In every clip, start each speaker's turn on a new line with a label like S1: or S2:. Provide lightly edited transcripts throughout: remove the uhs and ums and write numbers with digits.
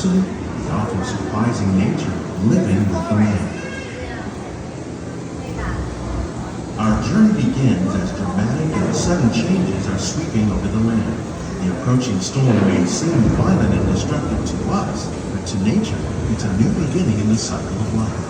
S1: absolute and often surprising nature living with the land. Our journey begins as dramatic and sudden changes are sweeping over the land. The approaching storm may seem violent and destructive to us, but to nature, it's a new beginning in the cycle of life.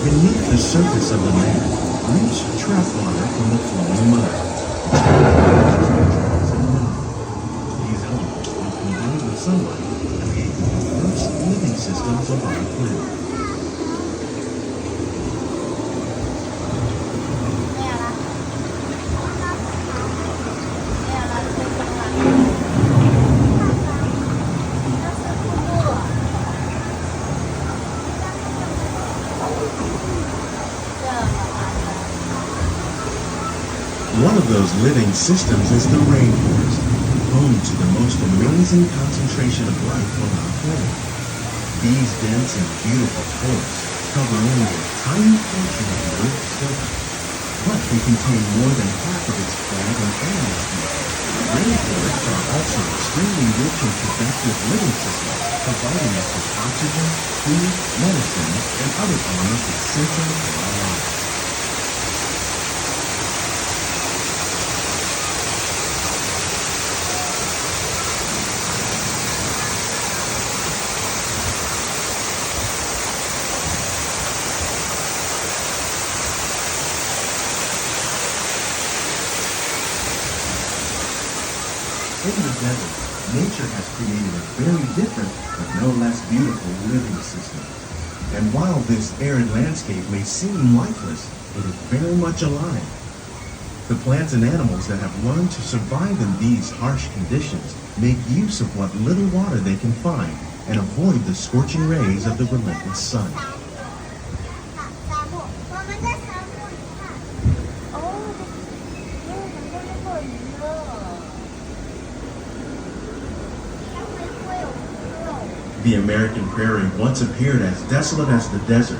S1: Beneath the surface of the land, reach trap water from the flowing mud. These elements, when combined with sunlight, create the first living systems of our planet. One of those living systems is the rainforest, home to the most amazing concentration of life on our planet. These dense and beautiful forests cover only a tiny portion of the Earth's surface, but they contain more than half of its plant and animal species. Rainforests are also extremely rich in productive living systems, providing us with oxygen, food, medicine, and other elements essential for our lives. In the desert, nature has created a very different, but no less beautiful living system. And while this arid landscape may seem lifeless, it is very much alive. The plants and animals that have learned to survive in these harsh conditions make use of what little water they can find and avoid the scorching rays of the relentless sun. The American prairie once appeared as desolate as the desert,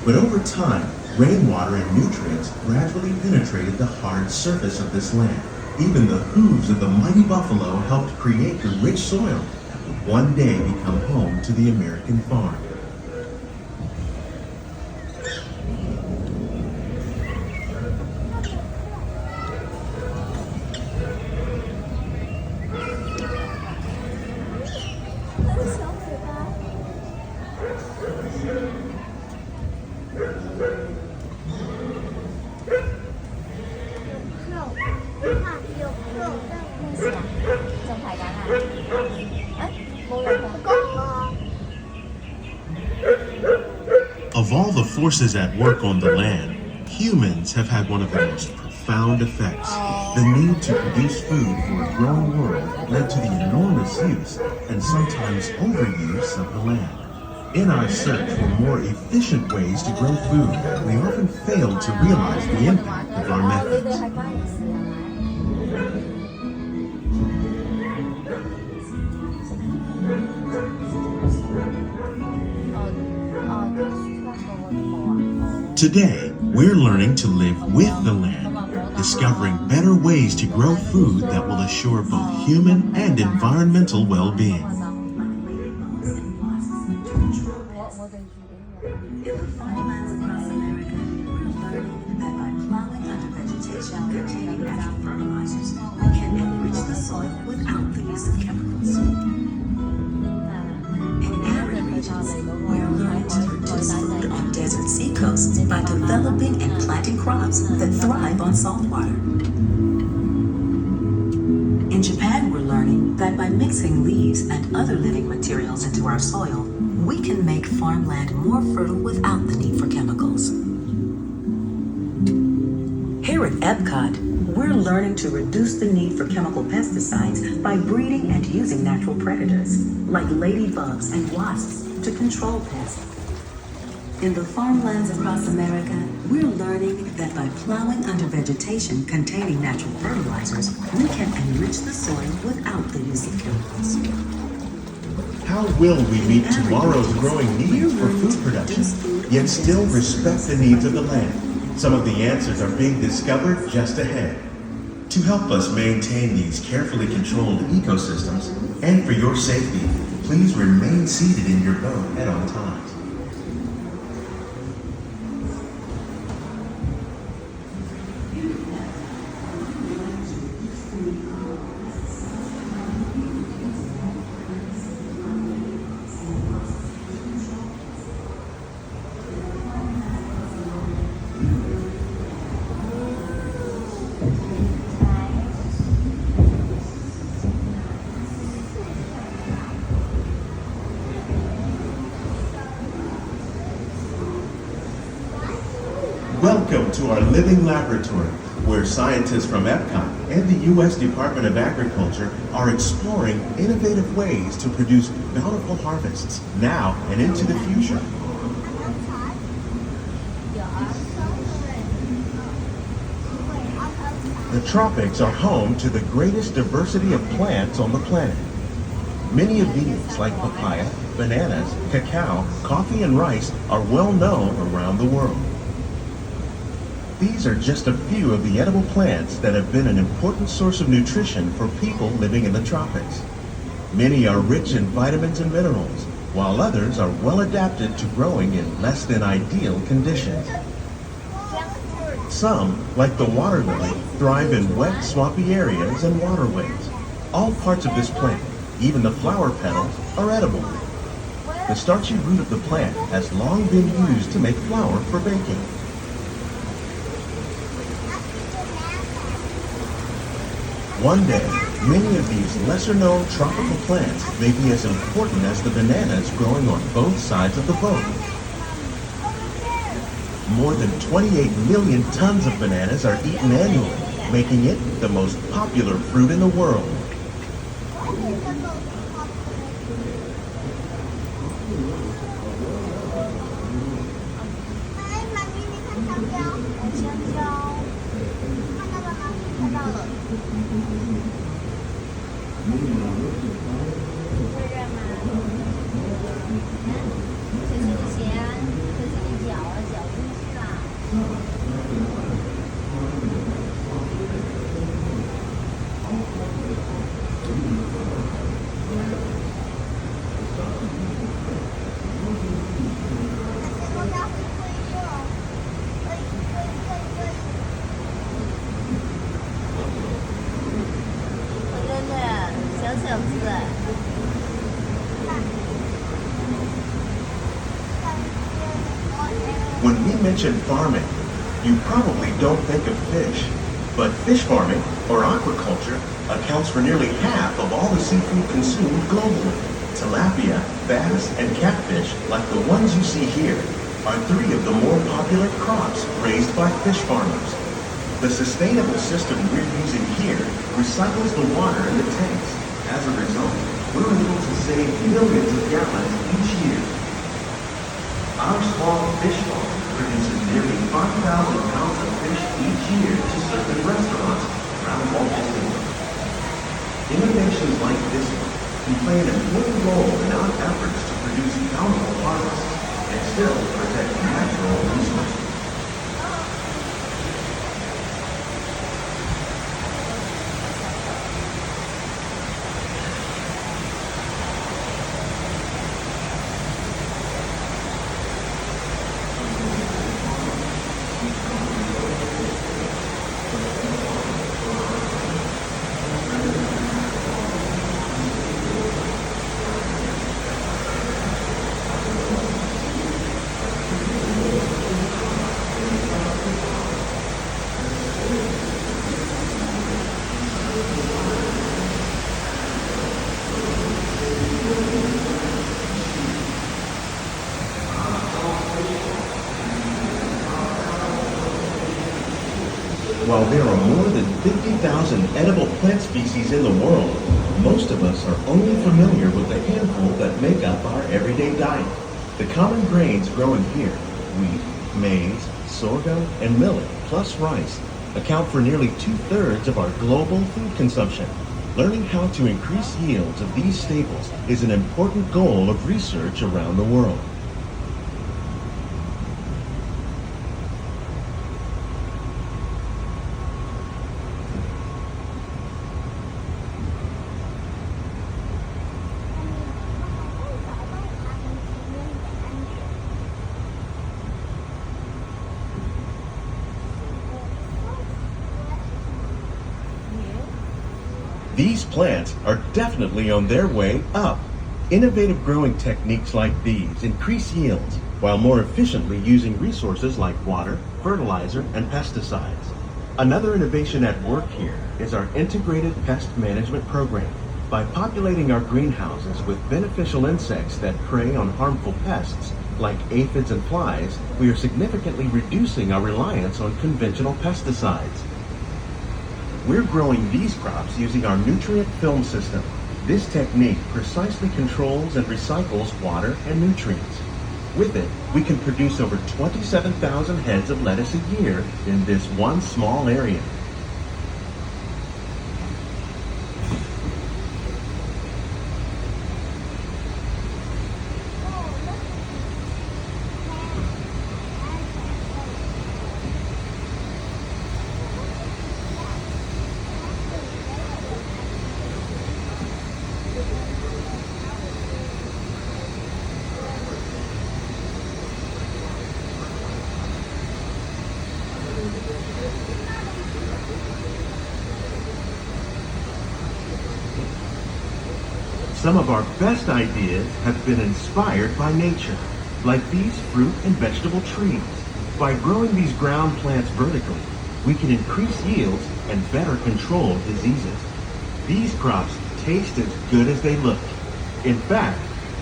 S1: but over time, rainwater and nutrients gradually penetrated the hard surface of this land. Even the hooves of the mighty buffalo helped create the rich soil that would one day become home to the American farm. Of all the forces at work on the land, humans have had one of the most profound effects. The need to produce food for a growing world led to the enormous use and sometimes overuse of the land. In our search for more efficient ways to grow food, we often fail to realize the impact of our methods. Today, we're learning to live with the land, discovering better ways to grow food that will assure both human and environmental well-being.
S2: Seacoasts by developing and planting crops that thrive on salt water. In Japan, we're learning that by mixing leaves and other living materials into our soil, we can make farmland more fertile without the need for chemicals. Here at Epcot, we're we're learning to reduce the need for chemical pesticides by breeding and using natural predators, like ladybugs and wasps, to control pests. In the farmlands across America, we're learning that by plowing under vegetation containing natural fertilizers, we can enrich the soil without the use of chemicals.
S1: How will we meet tomorrow's growing needs for food production, yet still respect the needs of the land? Some of the answers are being discovered just ahead. To help us maintain these carefully controlled ecosystems, and for your safety, please remain seated in your boat at all times. Welcome to our living laboratory, where scientists from Epcot and the U.S. Department of Agriculture are exploring innovative ways to produce bountiful harvests now and into the future. The tropics are home to the greatest diversity of plants on the planet. Many of these, like papaya, bananas, cacao, coffee, and rice, are well known around the world. These are just a few of the edible plants that have been an important source of nutrition for people living in the tropics. Many are rich in vitamins and minerals, while others are well adapted to growing in less than ideal conditions. Some, like the water lily, thrive in wet, swampy areas and waterways. All parts of this plant, even the flower petals, are edible. The starchy root of the plant has long been used to make flour for baking. One day, many of these lesser-known tropical plants may be as important as the bananas growing on both sides of the boat. More than 28 million tons of bananas are eaten annually, making it the most popular fruit in the world. When we mention farming, you probably don't think of fish. But fish farming, or aquaculture, accounts for nearly half of all the seafood consumed globally. Tilapia, bass, and catfish, like the ones you see here, are three of the more popular crops raised by fish farmers. The sustainable system we're using here recycles the water in the tanks. As a result, we're able to save millions of gallons each year. Our small fish farm produces nearly 5,000 pounds of fish each year to serve in restaurants around Walt Disney World. Innovations like this one can play an important role in our efforts to produce bountiful harvests and still protect natural resources. While there are more than 50,000 edible plant species in the world, most of us are only familiar with the handful that make up our everyday diet. The common grains growing here, wheat, maize, sorghum, and millet, plus rice, account for nearly 2/3 of our global food consumption. Learning how to increase yields of these staples is an important goal of research around the world. These plants are definitely on their way up. Innovative growing techniques like these increase yields while more efficiently using resources like water, fertilizer, and pesticides. Another innovation at work here is our integrated pest management program. By populating our greenhouses with beneficial insects that prey on harmful pests like aphids and flies, we are significantly reducing our reliance on conventional pesticides. We're growing these crops using our nutrient film system. This technique precisely controls and recycles water and nutrients. With it, we can produce over 27,000 heads of lettuce a year in this one small area. Some of our best ideas have been inspired by nature, like these fruit and vegetable trees. By growing these ground plants vertically, we can increase yields and better control diseases. These crops taste as good as they look. In fact,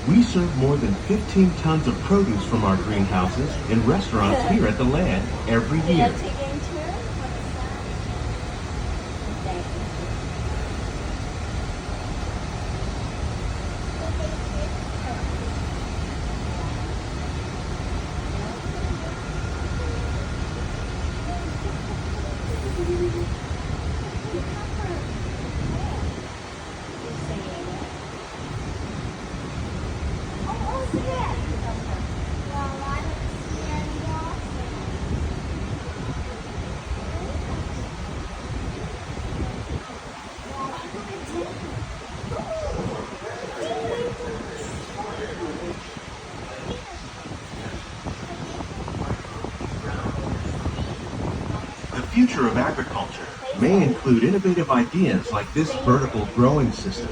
S1: we serve more than 15 tons of produce from our greenhouses in restaurants here at the land every year. The future of agriculture may include innovative ideas like this vertical growing system.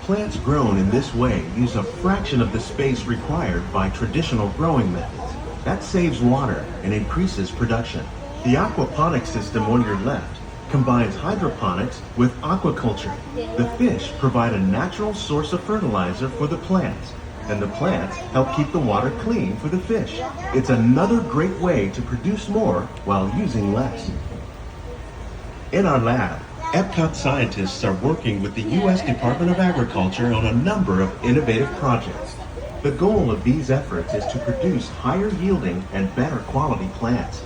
S1: Plants grown in this way use a fraction of the space required by traditional growing methods. That saves water and increases production. The aquaponics system on your left combines hydroponics with aquaculture. The fish provide a natural source of fertilizer for the plants, and the plants help keep the water clean for the fish. It's another great way to produce more while using less. In our lab, Epcot scientists are working with the U.S. Department of Agriculture on a number of innovative projects. The goal of these efforts is to produce higher yielding and better quality plants.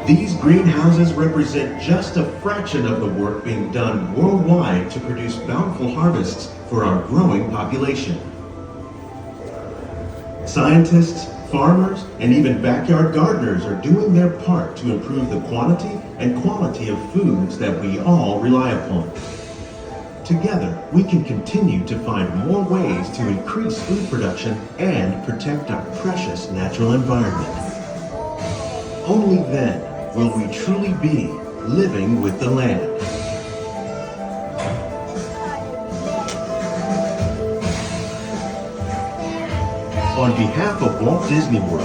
S1: These greenhouses represent just a fraction of the work being done worldwide to produce bountiful harvests for our growing population. Scientists, farmers, and even backyard gardeners are doing their part to improve the quantity and quality of foods that we all rely upon. Together, we can continue to find more ways to increase food production and protect our precious natural environment. Only then will we truly be living with the land. On behalf of Walt Disney World,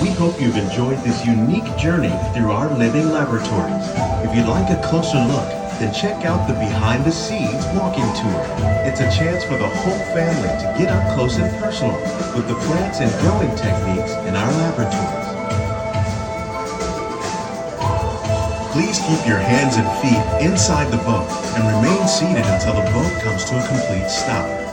S1: we hope you've enjoyed this unique journey through our living laboratories. If you'd like a closer look, then check out the Behind the Scenes walking tour. It's a chance for the whole family to get up close and personal with the plants and growing techniques in our laboratories. Please keep your hands and feet inside the boat and remain seated until the boat comes to a complete stop.